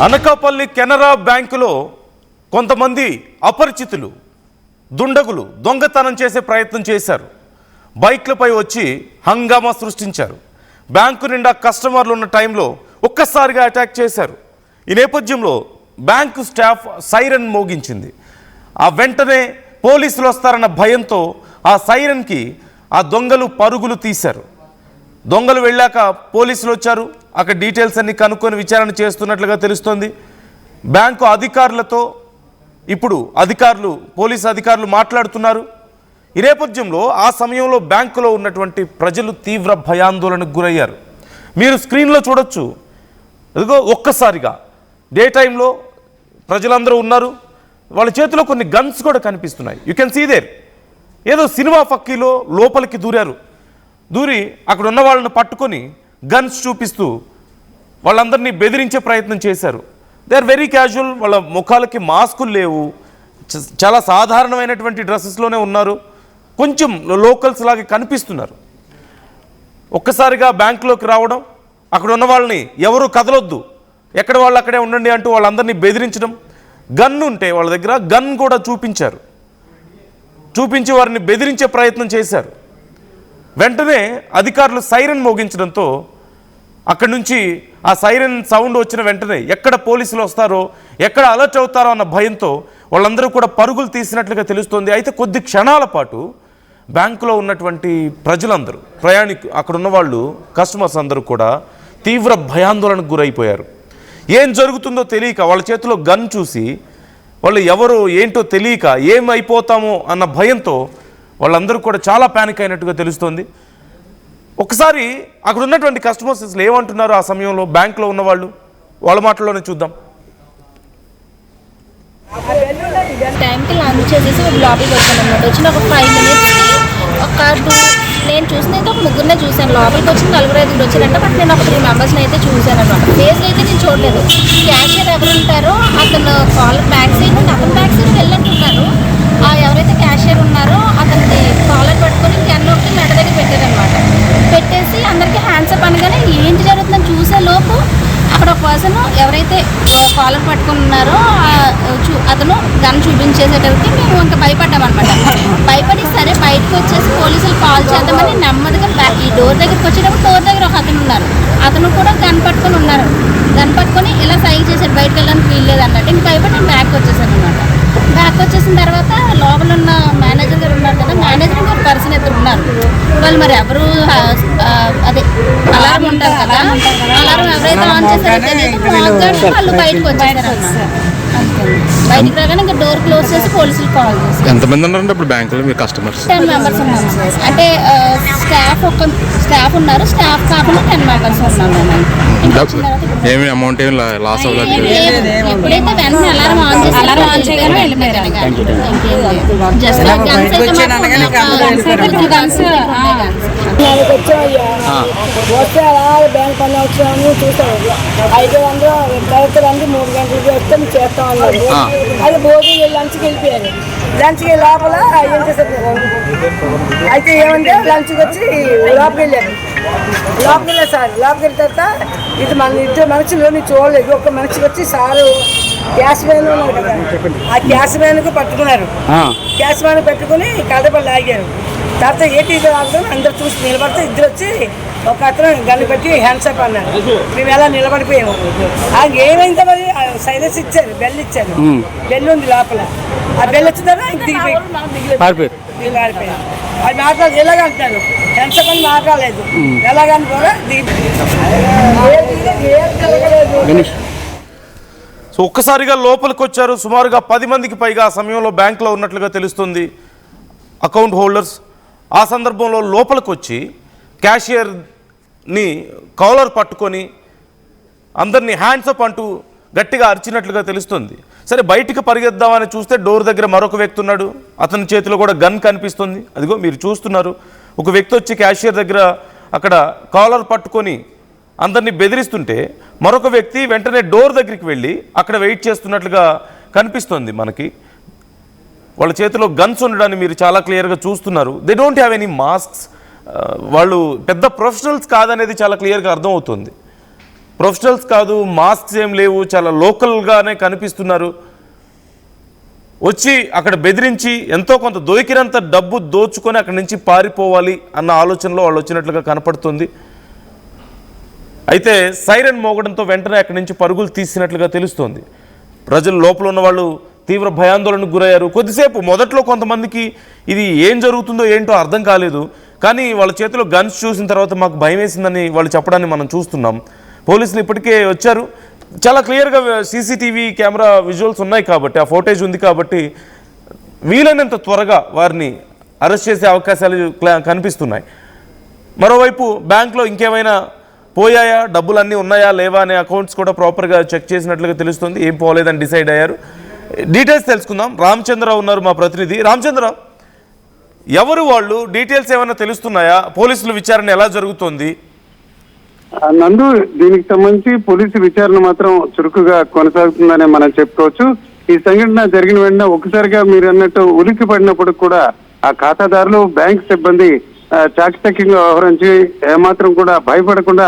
అనకాపల్లి కెనరా బ్యాంకులో కొంతమంది అపరిచితులు దుండగులు దొంగతనం చేసే ప్రయత్నం చేశారు. బైక్లపై వచ్చి హంగామా సృష్టించారు. బ్యాంకు నిండా కస్టమర్లు ఉన్న టైంలో ఒక్కసారిగా అటాక్ చేశారు. ఈ నేపథ్యంలో బ్యాంకు స్టాఫ్ సైరన్ మోగించింది. ఆ వెంటనే పోలీసులు వస్తారన్న భయంతో ఆ సైరన్కి ఆ దొంగలు పరుగులు తీశారు. దొంగలు వెళ్ళాక పోలీసులు వచ్చారు. అక్కడ డీటెయిల్స్ అన్ని కనుక్కొని విచారణ చేస్తున్నట్లుగా తెలుస్తోంది. బ్యాంకు అధికారులతో ఇప్పుడు పోలీసు అధికారులు మాట్లాడుతున్నారు. ఈ నేపథ్యంలో ఆ సమయంలో బ్యాంకులో ఉన్నటువంటి ప్రజలు తీవ్ర భయాందోళనకు గురయ్యారు. మీరు స్క్రీన్లో చూడొచ్చు. అదిగో ఒక్కసారిగా డే టైంలో ప్రజలందరూ ఉన్నారు. వాళ్ళ చేతిలో కొన్ని గన్స్ కూడా కనిపిస్తున్నాయి. You can see there. ఏదో సినిమా ఫక్కీలో లోపలికి దూరి అక్కడ ఉన్న వాళ్ళని పట్టుకొని గన్స్ చూపిస్తూ వాళ్ళందరినీ బెదిరించే ప్రయత్నం చేశారు. They are very casual. వాళ్ళ ముఖాలకి మాస్కులు లేవు. చాలా సాధారణమైనటువంటి డ్రెస్సెస్లోనే ఉన్నారు. కొంచెం లోకల్స్ లాగా కనిపిస్తున్నారు. ఒక్కసారిగా బ్యాంకులోకి రావడం, అక్కడ ఉన్న వాళ్ళని ఎవరు కదలొద్దు, ఎక్కడ వాళ్ళు అక్కడే ఉండండి అంటూ వాళ్ళందరినీ బెదిరించడం. గన్ ఉంటే వాళ్ళ దగ్గర గన్ కూడా చూపించి వారిని బెదిరించే ప్రయత్నం చేశారు. వెంటనే అధికారులు సైరన్ మోగించడంతో అక్కడి నుంచి ఆ సైరన్ సౌండ్ వచ్చిన వెంటనే ఎక్కడ పోలీసులు వస్తారో, ఎక్కడ అలర్ట్ అవుతారో అన్న భయంతో వాళ్ళందరూ కూడా పరుగులు తీసినట్లుగా తెలుస్తోంది. అయితే కొద్ది క్షణాల పాటు బ్యాంకులో ఉన్నటువంటి ప్రజలందరూ, అక్కడ ఉన్న వాళ్ళు, కస్టమర్స్ అందరూ కూడా తీవ్ర భయాందోళనకు గురైపోయారు. ఏం జరుగుతుందో తెలియక, వాళ్ళ చేతిలో గన్ చూసి వాళ్ళు ఎవరు ఏంటో తెలియక ఏమైపోతామో అన్న భయంతో వాళ్ళందరూ కూడా చాలా ప్యానిక్ అయినట్టుగా తెలుస్తోంది. ఒకసారి అక్కడ ఉన్నటువంటి కస్టమర్స్ అసలు ఏమంటున్నారు ఆ సమయంలో బ్యాంకులో ఉన్న వాళ్ళ మాటల్లోనే చూద్దాం. టైంకి లంచ్ చేసేసి లోపలికి వచ్చాను అనమాట. వచ్చిన ఒక 5 minutes నేను చూసినైతే ఒక ముగ్గురినే చూశాను. లోపలికి వచ్చిన 4-5 వచ్చారంటే బట్ నేను ఒక 3 మెంబర్స్ని అయితే చూశాను అనమాట. ఫేస్లో అయితే నేను చూడలేదు. క్యాషియర్ ఎవరు ఉంటారో అతను కాలర్ బ్యాక్ సైడ్ వెళ్ళంటున్నారు. ఎవరైతే క్యాషియర్ ఉన్నారో అతనికి కాలర్ పట్టుకొని కెన్నోకి మెడ దగ్గర పెట్టారనమాట. పెట్టేసి అందరికీ హ్యాండ్సప్ అనగానే ఏంటి జరుగుతుందని చూసే లోపు అక్కడ ఒక పర్సన్ ఎవరైతే కాలర్ పట్టుకుని ఉన్నారో అతను గన్ చూపించేసేటరికి మేము ఇంకా భయపడ్డామన్నమాట. భయపడి సరే బయటకు వచ్చేసి పోలీసులు కాల్ చేద్దామని నెమ్మదిగా ఈ డోర్ దగ్గరికి వచ్చేటప్పుడు డోర్ దగ్గర ఒక అతను ఉన్నారు. అతను కూడా గన్ పట్టుకొని ఉన్నారు. గన్ పట్టుకొని ఇలా సైన్ చేశారు, బయటకు వెళ్ళడానికి వీల్లేదు అన్నట్టు. ఇంక భయపడి నేను బ్యాక్ వచ్చేసాను అనమాట. బ్యాక్ వచ్చేసిన తర్వాత లోపల ఉన్న మేనేజర్ గారు ఉన్నారు కదా, మేనేజర్ ఇంకొక పర్సన్ ఇద్దరు ఉన్నారు. వాళ్ళు మరి ఎవరు అదే అలారం ఉంటారు కదా, అలారం ఎవరైతే ఆన్ చేశారో తెలియదు. వాళ్ళు బయటకు వచ్చేసారు అన్నమాట. బయటికి రాగానే ఇంకా డోర్ క్లోజ్ చేసి పోలీసులు కాల్ చేసి. ఎంతమంది ఉన్నారంటే ఇప్పుడు బ్యాంకులో మీ కస్టమర్స్? 10 members ఉన్నారు. అంటే స్టాఫ్ ఉన్నారు. స్టాఫ్ కాకుండా 10 members ఉన్నారు. ఏమి అమౌంట్ ఏమి లాస్ అవ్వలేదు. ఎప్పుడైతే వెంటనే అలారం ఆన్ చేయగానే వెళ్ళిపోయారు. జస్ట్ గన్స్ వస్తే అలా బ్యాంక్ పని వచ్చాము చూసాము. 500 రైతులందరూ 3 గంటలకి వస్తే చేస్తాం అన్నారు. అది భోజనం లంచ్కి వెళ్ళిపోయారు. లంచ్కి లోపల ఏం చేశారు అయితే ఏమంటే లంచ్కి వచ్చి లోపలికి వెళ్ళారు. సార్ లోపలికి వెళ్ళిన తర్వాత ఇది మన 2 మనుషులు చూడలేదు. ఒక మనిషికి వచ్చి సారు గ్యాస్ వ్యాన్ ఉన్నారు కదా, ఆ గ్యాస్ వ్యాన్కు పట్టుకున్నారు. గ్యాస్ వ్యాన్ పెట్టుకుని కడప లాగారు. తర్వాత ఏంటి ఆగుతాం అందరు చూసి నిలబడితే ఇద్దరు వచ్చి ఒక అతను గన్ను పెట్టి హ్యాండ్సప్ అన్నారు. మేము ఎలా నిలబడిపోయాము. ఏమైందో మరి సైలెన్స్ ఇచ్చారు, బెల్ ఇచ్చారు. బెల్ ఉంది లోపల. ఆ బెల్ వచ్చిన తర్వాత దిగిపోయారు. అది మాట్లాడదు ఎలాగంటున్నారు. హ్యాండ్సప్ అని మాట్లాడలేదు. ఎలాగని కూడా సో ఒక్కసారిగా లోపలికి వచ్చారు. సుమారుగా 10 మందికి పైగా ఆ సమయంలో బ్యాంకులో ఉన్నట్లుగా తెలుస్తుంది, అకౌంట్ హోల్డర్స్. ఆ సందర్భంలో లోపలికి వచ్చి క్యాషియర్ని కాలర్ పట్టుకొని అందరినీ హ్యాండ్సప్ అంటూ గట్టిగా అరిచినట్లుగా తెలుస్తుంది. సరే బయటికి పరిగెద్దామని చూస్తే డోర్ దగ్గర మరొక వ్యక్తి ఉన్నాడు. అతని చేతిలో కూడా గన్ కనిపిస్తుంది. అదిగో మీరు చూస్తున్నారు. ఒక వ్యక్తి వచ్చి క్యాషియర్ దగ్గర అక్కడ కాలర్ పట్టుకొని అందరినీ బెదిరిస్తుంటే మరొక వ్యక్తి వెంటనే డోర్ దగ్గరికి వెళ్ళి అక్కడ వెయిట్ చేస్తున్నట్లుగా కనిపిస్తుంది మనకి. వాళ్ళ చేతిలో గన్స్ ఉండడాన్ని మీరు చాలా క్లియర్గా చూస్తున్నారు. They don't have any masks. వాళ్ళు పెద్ద ప్రొఫెషనల్స్ కాదనేది చాలా క్లియర్గా అర్థమవుతుంది. ప్రొఫెషనల్స్ కాదు, మాస్క్స్ ఏం లేవు, చాలా లోకల్గానే కనిపిస్తున్నారు. వచ్చి అక్కడ బెదిరించి ఎంతో కొంత దొరికినంత డబ్బు దోచుకొని అక్కడి నుంచి పారిపోవాలి అన్న ఆలోచనలో వాళ్ళు వచ్చినట్లుగా కనపడుతుంది. అయితే సైరన్ మోగడంతో వెంటనే అక్కడి నుంచి పరుగులు తీసినట్లుగా తెలుస్తోంది. ప్రజలు లోపల ఉన్న వాళ్ళు తీవ్ర భయాందోళనకు గురయ్యారు. కొద్దిసేపు మొదట్లో కొంతమందికి ఇది ఏం జరుగుతుందో ఏంటో అర్థం కాలేదు. కానీ వాళ్ళ చేతిలో గన్స్ చూసిన తర్వాత మాకు భయం వేసిందని వాళ్ళు చెప్పడాన్ని మనం చూస్తున్నాం. పోలీసులు ఇప్పటికే వచ్చారు. చాలా క్లియర్గా సీసీటీవీ కెమెరా విజువల్స్ ఉన్నాయి కాబట్టి, ఆ ఫోటేజ్ ఉంది కాబట్టి వీలైనంత త్వరగా వారిని అరెస్ట్ చేసే అవకాశాలు కనిపిస్తున్నాయి. మరోవైపు బ్యాంక్లో ఇంకేమైనా పోయాయా, డబ్బులు అన్నీ ఉన్నాయా లేవా అనే అకౌంట్స్ కూడా ప్రాపర్గా చెక్ చేసినట్లుగా తెలుస్తుంది. ఏం పోలేదని డిసైడ్ అయ్యారు. డీటెయిల్స్ తెలుసుకుందాం. రామచంద్రరావు ఉన్నారు మా ప్రతినిధి. రామచంద్రరావు, ఎవరు వాళ్ళు, డీటెయిల్స్ ఏమైనా తెలుస్తున్నాయా? పోలీసుల విచారణ ఎలా జరుగుతోంది? నందు, దీనికి సంబంధించి పోలీసు విచారణ మాత్రం చురుకుగా కొనసాగుతుందని మనం చెప్పుకోవచ్చు. ఈ సంఘటన జరిగిన వెంటనే ఒక్కసారిగా మీరు అన్నట్టు ఉలిక్కి పడినప్పుడు కూడా ఆ ఖాతాదారులు, బ్యాంక్ సిబ్బంది చాకచక్యంగా వ్యవహరించి ఏమాత్రం కూడా భయపడకుండా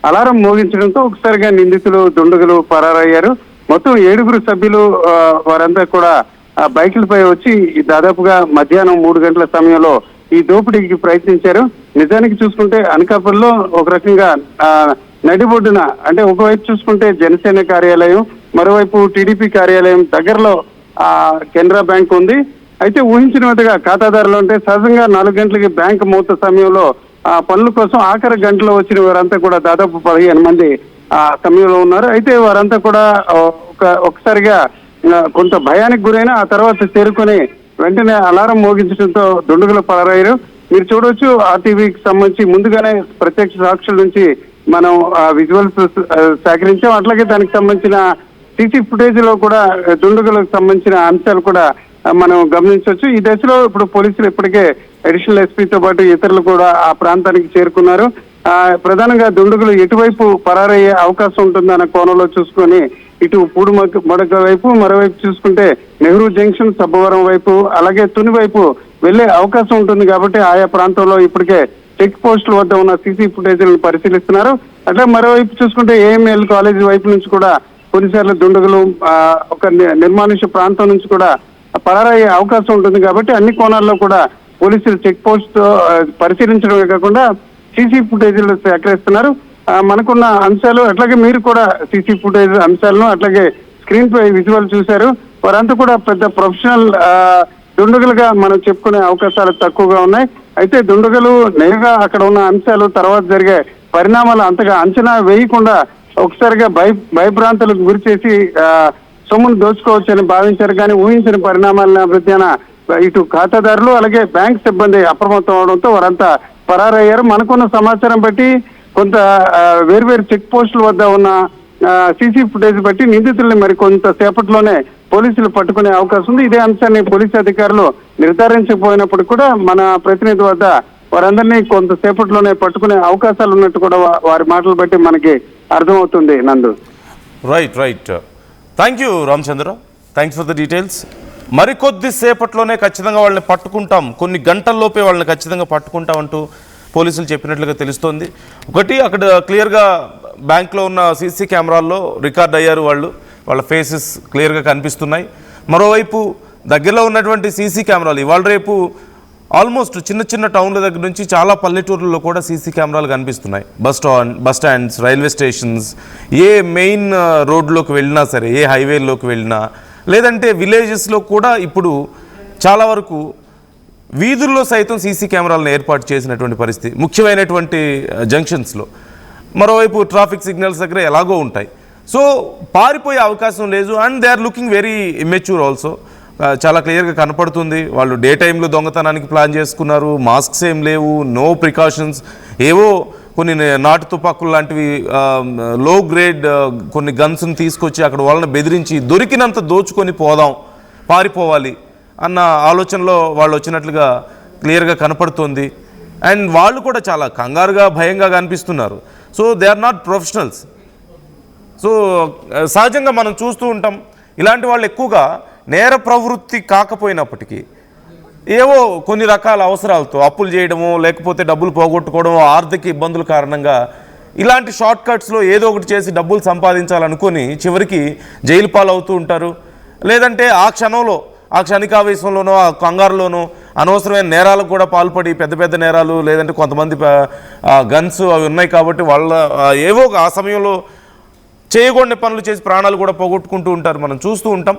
అలారం మోగించడంతో ఒకసారిగా నిందితులు, దుండగులు పరారయ్యారు. మొత్తం 7 సభ్యులు వారంతా కూడా ఆ బైకులపై వచ్చి దాదాపుగా మధ్యాహ్నం 3 గంటల సమయంలో ఈ దోపిడీకి ప్రయత్నించారు. నిజానికి చూసుకుంటే అనకాపల్లిలో ఒక రకంగా నడిబొడ్డున, అంటే ఒకవైపు చూసుకుంటే జనసేన కార్యాలయం, మరోవైపు టీడీపీ కార్యాలయం దగ్గరలో కెనరా బ్యాంక్ ఉంది. అయితే ఊహించిన విధంగా ఖాతాదారులు అంటే సహజంగా 4 గంటలకి బ్యాంక్ మూత సమయంలో పనుల కోసం ఆఖరి గంటలో వచ్చిన వారంతా కూడా దాదాపు 15 మంది ఆ సమయంలో ఉన్నారు. అయితే వారంతా కూడా ఒకసారిగా కొంత భయానికి గురైన ఆ తర్వాత చేరుకొని వెంటనే అలారం మోగించడంతో దుండగులు పరారయ్యారు. మీరు చూడవచ్చు, ఆర్టీవీకి సంబంధించి ముందుగానే ప్రత్యక్ష సాక్షుల నుంచి మనం విజువల్స్ సేకరించాం. అట్లాగే దానికి సంబంధించిన సీసీ ఫుటేజ్ లో కూడా దుండగులకు సంబంధించిన అంశాలు కూడా మనం గమనించవచ్చు. ఈ దశలో ఇప్పుడు పోలీసులు ఇప్పటికే అడిషనల్ ఎస్పీతో పాటు ఇతరులు కూడా ఆ ప్రాంతానికి చేరుకున్నారు. ప్రధానంగా దుండగులు ఎటువైపు పరారయ్యే అవకాశం ఉంటుందన్న కోణంలో చూసుకొని ఇటు పూడుమడక వైపు, మరోవైపు చూసుకుంటే నెహ్రూ జంక్షన్, సబ్బవరం వైపు, అలాగే తుని వైపు వెళ్లే అవకాశం ఉంటుంది. కాబట్టి ఆయా ప్రాంతంలో ఇప్పటికే చెక్ పోస్టుల వద్ద ఉన్న సీసీ ఫుటేజ్లను పరిశీలిస్తున్నారు. అట్లా మరోవైపు చూసుకుంటే ఏఎంఎల్ కాలేజీ వైపు నుంచి కూడా కొన్నిసార్లు దుండగులు ఒక నిర్మానుష్య ప్రాంతం నుంచి కూడా పరారయ్యే అవకాశం ఉంటుంది. కాబట్టి అన్ని కోణాల్లో కూడా పోలీసులు చెక్ పోస్ట్ పరిశీలించడమే కాకుండా సీసీ ఫుటేజీలు సేకరిస్తున్నారు. మనకున్న అంశాలు, అట్లాగే మీరు కూడా సీసీ ఫుటేజ్ అంశాలను, అట్లాగే స్క్రీన్ పై విజువల్ చూశారు. వారంతా కూడా పెద్ద ప్రొఫెషనల్ దుండగులుగా మనం చెప్పుకునే అవకాశాలు తక్కువగా ఉన్నాయి. అయితే దుండగులు నేరుగా అక్కడ ఉన్న అంశాలు, తర్వాత జరిగే పరిణామాలు అంతగా అంచనా వేయకుండా ఒకసారిగా భయభ్రాంతులకు గురి చేసి సొమ్మును దోచుకోవచ్చని భావించారు. కానీ ఊహించిన పరిణామాల నేపథ్యాన ఇటు ఖాతాదారులు, అలాగే బ్యాంక్ సిబ్బంది అప్రమత్తం అవడంతో వారంతా పరారయ్యారు. మనకున్న సమాచారం బట్టి కొంత వేర్వేరు చెక్ పోస్టుల వద్ద ఉన్న సీసీ ఫుటేజ్ బట్టి నిందితుల్ని మరి కొంతసేపట్లోనే పోలీసులు పట్టుకునే అవకాశం ఉంది. ఇదే అంశాన్ని పోలీసు అధికారులు నిర్ధారించకపోయినప్పుడు కూడా మన ప్రతినిధి వద్ద వారందరినీ కొంతసేపట్లోనే పట్టుకునే అవకాశాలు ఉన్నట్టు కూడా వారి మాటలు బట్టి మనకి అర్థమవుతుంది. Nandu, right. Thank you Ramachandrarao, thanks for the details. మరికొద్ది సేపట్లోనే ఖచ్చితంగా వాళ్ళని పట్టుకుంటాం, కొన్ని గంటల్లోపే వాళ్ళని ఖచ్చితంగా పట్టుకుంటాం అంటూ పోలీసులు చెప్పినట్లుగా తెలుస్తోంది. ఒకటి, అక్కడ క్లియర్గా బ్యాంక్లో ఉన్న సీసీ కెమెరాల్లో రికార్డ్ అయ్యారు వాళ్ళ ఫేసెస్ క్లియర్గా కనిపిస్తున్నాయి. మరోవైపు దగ్గరలో ఉన్నటువంటి సీసీ కెమెరాలు ఇవాళ రేపు ఆల్మోస్ట్ చిన్న టౌన్ల దగ్గర నుంచి చాలా పల్లెటూర్లలో కూడా సీసీ కెమెరాలు కనిపిస్తున్నాయి. బస్ స్టాండ్స్, రైల్వే స్టేషన్స్, ఏ మెయిన్ రోడ్లోకి వెళ్ళినా సరే, ఏ హైవేలోకి వెళ్ళినా, లేదంటే విలేజెస్లో కూడా ఇప్పుడు చాలా వరకు వీధుల్లో సైతం సీసీ కెమెరాలను ఏర్పాటు చేసినటువంటి పరిస్థితి ముఖ్యమైనటువంటి జంక్షన్స్లో. మరోవైపు ట్రాఫిక్ సిగ్నల్స్ దగ్గర ఎలాగో ఉంటాయి. సో పారిపోయే అవకాశం లేదు. And they are looking very immature also. చాలా క్లియర్గా కనపడుతుంది. వాళ్ళు డే టైంలో దొంగతనానికి ప్లాన్ చేసుకున్నారు. మాస్క్స్ ఏం లేవు, నో ప్రికాషన్స్, ఏవో కొన్ని నాటు తుపాకులు లాంటివి లో గ్రేడ్ కొన్ని గన్స్ని తీసుకొచ్చి అక్కడ వాళ్ళని బెదిరించి దొరికినంత దోచుకొని పారిపోవాలి అన్న ఆలోచనలో వాళ్ళు వచ్చినట్లుగా క్లియర్గా కనపడుతోంది. అండ్ వాళ్ళు కూడా చాలా కంగారుగా, భయంగా కనిపిస్తున్నారు. So they are not professionals. So సహజంగా మనం చూస్తూ ఉంటాం, ఇలాంటి వాళ్ళు ఎక్కువగా నేర ప్రవృత్తి కాకపోయినప్పటికీ ఏవో కొన్ని రకాల అవసరాలతో అప్పులు చేయడము, లేకపోతే డబ్బులు పోగొట్టుకోవడము, ఆర్థిక ఇబ్బందుల కారణంగా ఇలాంటి షార్ట్ కట్స్లో ఏదో ఒకటి చేసి డబ్బులు సంపాదించాలనుకొని చివరికి జైలు పాలవుతూ ఉంటారు. లేదంటే ఆ క్షణంలో, ఆ క్షణికావేశంలోనో, ఆ కంగారులోనో అనవసరమైన నేరాలకు కూడా పాల్పడి పెద్ద పెద్ద నేరాలు, లేదంటే కొంతమంది గన్స్ అవి ఉన్నాయి కాబట్టి వాళ్ళ ఏవో ఆ సమయంలో చేయకూడని పనులు చేసి ప్రాణాలు కూడా పోగొట్టుకుంటూ ఉంటారు, మనం చూస్తూ ఉంటాం.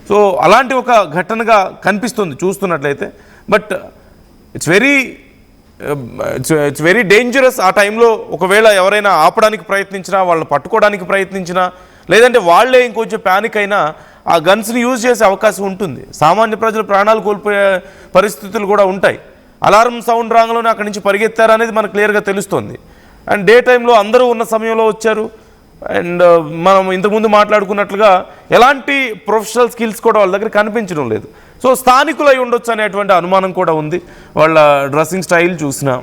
సో అలాంటి ఒక ఘటనగా కనిపిస్తుంది చూస్తున్నట్లయితే. But it's very dangerous. ఆ టైంలో ఒకవేళ ఎవరైనా ఆపడానికి ప్రయత్నించినా, వాళ్ళని పట్టుకోవడానికి ప్రయత్నించినా, లేదంటే వాళ్ళే ఇంకొంచెం ప్యానిక్ అయినా ఆ గన్స్ని యూజ్ చేసే అవకాశం ఉంటుంది. సామాన్య ప్రజలు ప్రాణాలు కోల్పోయే పరిస్థితులు కూడా ఉంటాయి. అలారం సౌండ్ రాగానే అక్కడి నుంచి పరిగెత్తారనేది మనకు క్లియర్గా తెలుస్తుంది. అండ్ డే టైంలో అందరూ ఉన్న సమయంలో వచ్చారు. అండ్ మనం ఇంతకుముందు మాట్లాడుకున్నట్లుగా ఎలాంటి ప్రొఫెషనల్ స్కిల్స్ కూడా వాళ్ళ దగ్గర కనిపించడం లేదు. సో స్థానికులు అయి ఉండొచ్చు అనేటువంటి అనుమానం కూడా ఉంది. వాళ్ళ డ్రెస్సింగ్ స్టైల్ చూసినా,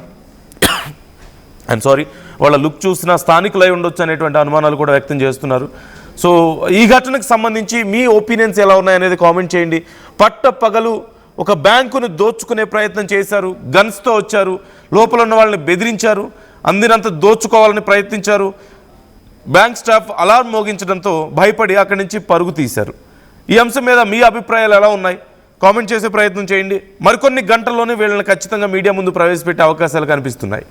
వాళ్ళ లుక్ చూసినా స్థానికులు అయి ఉండొచ్చు అనేటువంటి అనుమానాలు కూడా వ్యక్తం చేస్తున్నారు. సో ఈ ఘటనకు సంబంధించి మీ ఒపీనియన్స్ ఎలా ఉన్నాయనేది కామెంట్ చేయండి. పగలు ఒక బ్యాంకును దోచుకునే ప్రయత్నం చేశారు, గన్స్తో వచ్చారు, లోపల ఉన్న వాళ్ళని బెదిరించారు, అందినంత దోచుకోవాలని ప్రయత్నించారు. బ్యాంక్ స్టాఫ్ అలారం మోగించడంతో భయపడి అక్కడి నుంచి పరుగు తీశారు. ఈ అంశం మీద మీ అభిప్రాయాలు ఎలా ఉన్నాయి కామెంట్ చేసే ప్రయత్నం చేయండి. మరికొన్ని గంటల్లోనే వీళ్ళని ఖచ్చితంగా మీడియా ముందు ప్రవేశపెట్టే అవకాశాలు కనిపిస్తున్నాయి.